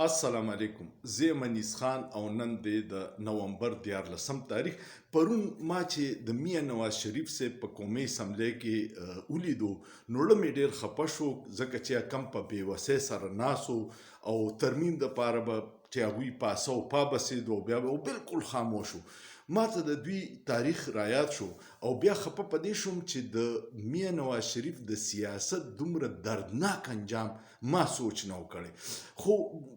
السلام علیکم. زه منیس خان او نن د نومبر 14 تاریخ پرون ما چې د میا نواز شریف صاحب په قومي اسمبلی کې ولیدو نو مې ډېر خفه شو ځکه چې کم په بېوسۍ سره ناسو او ترمیم دپاره به چې هغوی پاسه او پا بسېدو او بیا به بالکل خاموش وو. ما ته د دوی تاریخ رایاد شو او بیا خفه په دې شوم چې د میا نواز شریف د سیاست دومره دردناک انجام ما سوچ نه و کړی. خو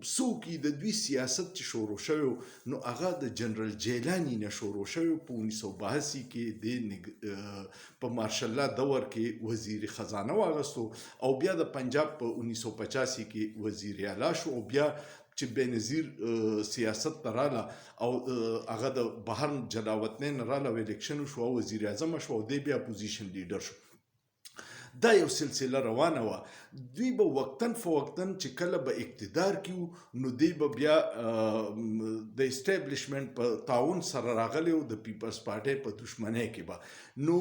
څوک د دوی سیاست چې شروع شوی نو هغه د جنرال جیلاني نه شروع شوی په 1982 کې په مارشل لا دور کې وزیر خزانه واغستو او بیا د پنجاب په 1985 کې وزیر اعلی شو او بیا چې بېنظیر سیاست ته راله او هغه د بهر جلاوطنۍ نه راله او الیکشن شو او وزیر اعظم شو او دی بیا اپوزیشن لیډر شو. دا یو سلسله روانه وه. دوی به وقتاً فوقتاً چې کله به اقتدار کې نو دوی به بیا د اسټابلیشمنټ په تعاون سره راغلی و د پیپلز پارټۍ په دشمنۍ کې به نو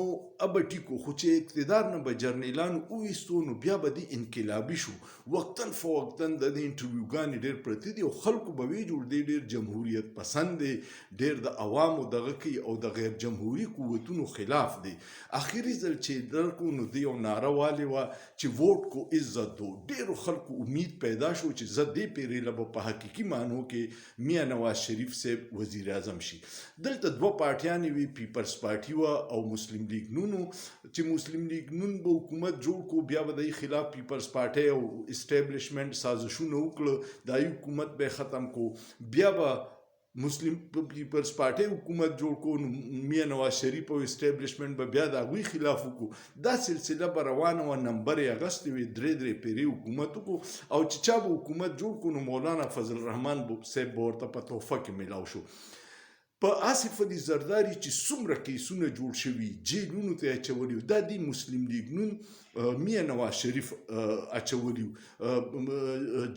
به ټیکو خو چې اقتدار نه به جرنیلان وویستو نو بیا به دی انقلابي شو. وقتاً فوقتاً د دې انټرویوګانې ډېر پرتې دي او خلکو به ویې جوړ دی ډېر جمهوریت پسند دی، ډېر د عوامو دغه کوي او د غیر جمهوري قوتونو خلاف دی. اخري ځل چې درکو نو دی یو ناره والې وه چې ووټ کو عزت دو. ډېرو خلکو امید پیدا شو چې زه دې پیرې له په حقیقي معنو کې میا نواز شریف صاحب وزیر اعظم شي. دلته دوه پارټیانې وي، پیپلز پارټي وه او مسلم لیگ نون و چې مسلم لیگ نون به حکومت جوړ کو بیا به د خلاف پیپلز پارټي او اسټابلیشمنټ سازشونه وکړه د حکومت به ختم کو. بیا به مسلم پیپلز پارټي حکومت جوړ کو نو میا نواز شریف او اسټابلیشمنټ به بیا د هغوی خلاف وکړو. دا سلسله به روانه وه. نمبر یې اخیستې وې، درې پیرې حکومت وکړو او چې چا به حکومت جوړ کړو نو مولانا فضل الرحمن صاحب به ورته په تحفه کې میلاو شو. په آصف علي زرداري چې څومره کیسونه جوړ شوي جیلونو ته یې اچولي وو، دا د مسلم لیگ نون میا نواز شریف اچولی وو،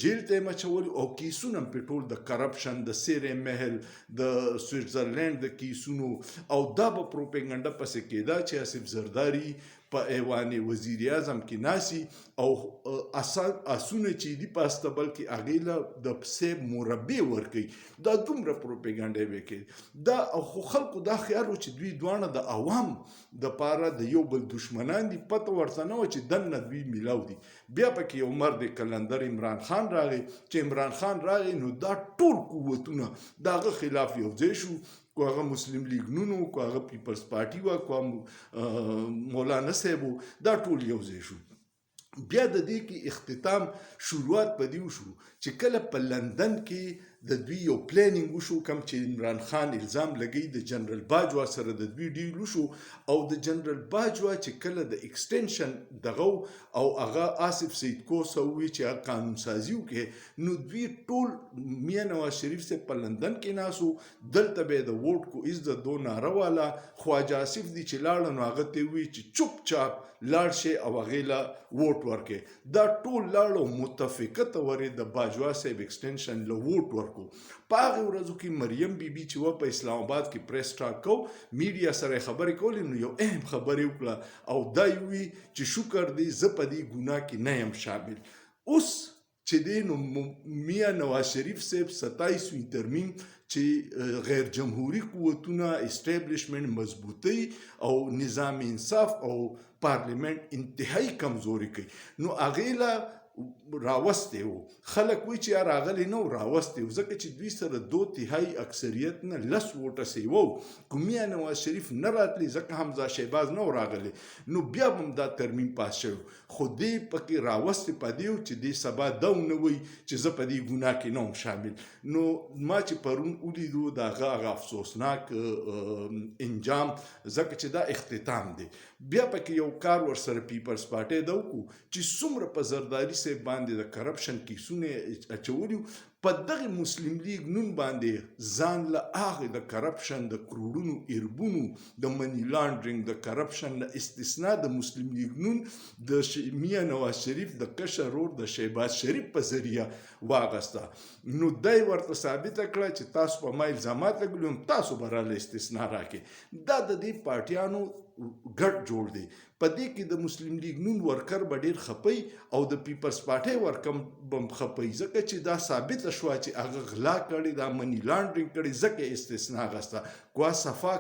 جیل ته یې اچولی او کیسونه هم پرې ټول د کرپشن، د سیرې محل، د سویټزرلینډ د کیسونو او دا به پروپیګنډه پسې کېده چې آصف زرداري په ایوان وزیر اعظم کې ناسي او اسونه چې دي په استبل کې هغې له د پسې مربی ورکوي. دا دومره پروپیګنډه یې وکړي. دا خو خلکو دا خیال و چې دوی دواړه د عوام دپاره د یو بل دشمنان دي. پته ورته نه وه چې دننه دوی میلاو دي. بیا پکې یو مرد کلندر عمران خان راغی. چې عمران خان راغی نو دا ټول قوتونه د هغه خلاف یو ځای شو، کو هغه مسلم لیگ نون و، کو هغه پیپلز پارټي وه، کو مولانا صاحب و، دا ټول یو ځای شو. بیا د دې کې اختتام شروعات په دې وشو چې کله په لندن کې د دوی یو پلانینګ وشو، کوم چې عمران خان الزام لګوي د جنرال باجوا سره د دوی ډیل وشو او د جنرال باجوا چې کله د ایکسټنشن دغه او هغه آصف سید کوسه ووایي چې هغه قانون سازي وکړي نو دوی ټول میا نواز شریف صاحب په لندن کې ناسو. دلته به د ووټ کو عزت دو ناره والا خواجه آصف دی چې لاړه نو هغه ته ووایي چې چوپ چاپ لاړ شي او هغې له ووټ ورکړي. دا ټول لاړو متفقه تورې د باجوا صاحب ایکسټنشن له ووټ ورکو. په هغې ورځو کې مریم بی بي چې وه په اسلام آباد کې پریس ټاک کو، میډیا سره یې خبرې کولې نو یو اهم خبرې وکړه او دا یې ووایي چې شکر دی زه په دې ګناه کې نه یم شامل. اوس چې دی نو میا نواز شریف صاحب 27 ترمیم چې غیر جمهوري قوتونه اسټابلیشمنټ مضبوطی او نظام انصاف او پارلیمنت انتهایی کمزوري کوي نو هغې له راوستی و. خلک وایي چې یا راغلی نه و، راوستی و ځکه چې دوی سره 2/3 اکثریت نه 10 ووټه سیوه و. که میا نواز شریف نه راتلی ځکه حمزه شهباز نه و راغلی نو بیا به هم دا ترمیم پاس شوی خو دی پکې راوستی په دې و چې دی سبا دا ونه وایي چې زه په دې ګناه کې نه وم شامل. نو ما چې پرون ولیدو د هغه افسوسناک انجام ځکه چې دا اختتام دی. بیا پکې یو کار ورسره پیپلز پارټۍ دا وکړو چې څومره په زرداري صاحب باندې د کرپشن کیسونه اچولي په دغه مسلم لیگ نون باندې ځان له هغې د کرپشن د کروړونو اربونو د منی لانډرینګ د کرپشن نه استثنا د مسلم لیگ نون د میا نواز شریف د کشر ورور د شهباز شریف په ذریعه واغسته. نو دی ورته ثابته کړه چې تاسو په ما الزامات لګولي تاسو به راله استثنا راکړئ. دا د دې پارټیانو ګډ جوړ دی. په دې کې د مسلم لیگ نون ورکر به ډېر خپي او د پیپلز پارټۍ ورکم بم خپي، ځکه چې دا ثابته شوه چې هغه غلا کړې، دا منی لانډرینګ کړې، ځکه استثنا غسته. ګوا صفا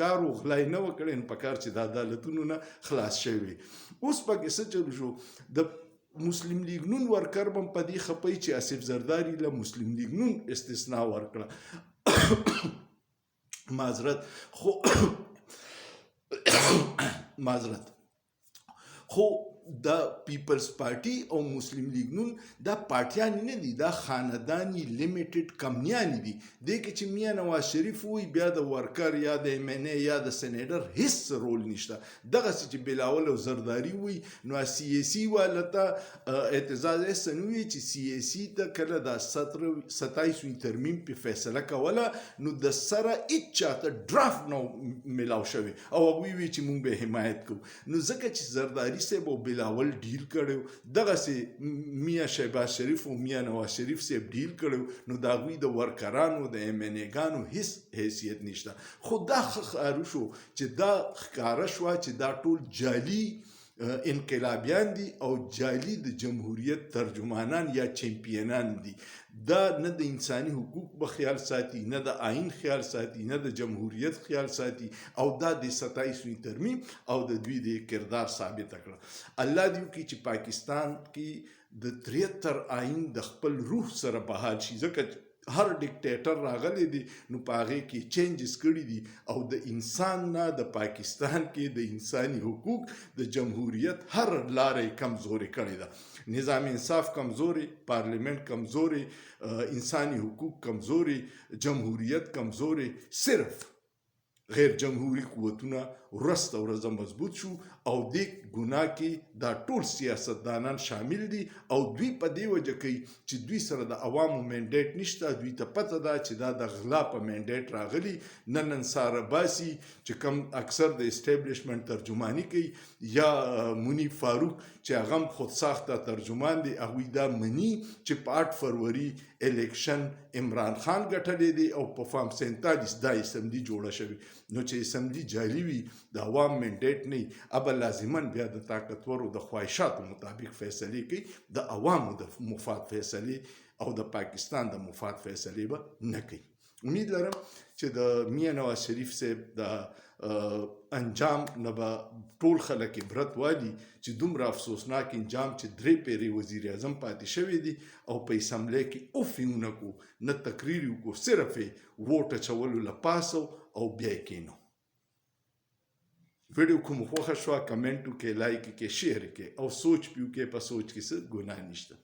کار او غلای نه وکړي، نو پکار چې د عدالتونو نه خلاص شوي. اوس پکې څه چل شو، د مسلم لیگ نون ورکر بم په دې خپي چې آصف زرداری له مسلم لیگ نون استثنا ورکړه. معذرت خو د پیپلز پارټي او مسلم لیگ نون دا پارټیان نه دي، دا خاندانی لیمیټډ کمپنیان دي. دې کې چې میاں نواز شریف وي، بیا د ورکر یا د ایم ان ای یا د سینیټر هیڅ رول نشته. دغه چې بلاول او زرداری وي، نو سی ای سی والته اعتزاز سنوي چې سی ای سی ته کله د 27 ترمیم په فیصله کوله، نو د سره هیڅ چاته ډرافټ نو ملاو شوی او هغوی وی چې مونږ به حمایت کوو. نو ځکه چې زرداری صاحب او بلاول ډیل کړو، دغه سي میاں شهباز شریف او میاں نواز شریف صاحب ډیل کړو، نو دا غوی د ورکرانو د ایم ان ای ګانو هیڅ حیثیت نشته. خو دا ښکاره شو چې دا ښکاره شوه چې دا ټول جعلي انقلابیان دي او جعلي د جمهوریت ترجمانان یا چمپیونان دي. دا نه د انساني حقوق به خیال ساتي، نه د آئین خیال ساتي، نه د جمهوریت خیال ساتي، او دا د 27 ترمیم او د دوی د کردار ثابت کړه. الله دې وکړي چې پاکستان کې د 73 آئین د خپل روح سره بحال شي، ځکه هر ډیکټیټر راغلی دی، نو په هغې کې چینجز کړي دي او د انسان نه د پاکستان کې د انساني حقوق د جمهوریت هر لارې کمزوري کړې ده. نظام انصاف کمزوري، پارلیمنت کمزوري، انساني حقوق کمزوري، جمهوریت کمزوري. صرف غیر جمهوری قوتونه ورځ تر ورځه مضبوط شو او دې ګناه کې دا ټول سیاستدانان شامل دي او دوی په دې وجه کوي چې دوی سره د عوامو منډیټ نشته. دوی ته پته ده چې دا د غلا په منډیټ راغلي. نن ساره باسي چې کم اکثر د اسټیبلیشمنت ترجمانی کوي، یا منیب فاروق چې هغه هم خود ساخته ترجمان دی، هغوی دا مني چې په 8 فروری الیکشن عمران خان ګټلی دی او په فارم 47 دا اسمبلی جوړه شوې. نو چې اسمبلی جعلي وي، د عوام منډیټ نه وي، ابا لازماً بیا د طاقتورو د خواهشاتو مطابق فیصلې کوي، د عوامو د مفاد فیصلې او د پاکستان د مفاد فیصلې به نه کوي. امید لرم چې د میاں نواز شریف صاحب د انجام نه به ټول خلک عبرت والي چې دومره افسوسناک انجام چې 3 پیرې وزیر اعظم پاتې شوی دی او په اسمبلی کې اوف یې ونه کړو، نه تقریر یې وکړو، صرف یې ووټ اچولو لپاسو او بیا یې کېنو. ویډیو کوم خوښه شوه کمنټ وکړئ، لایک وکړئ، شیر وکړئ او سوچ پې وکړئ. په سوچ کې څه ګناه نشته.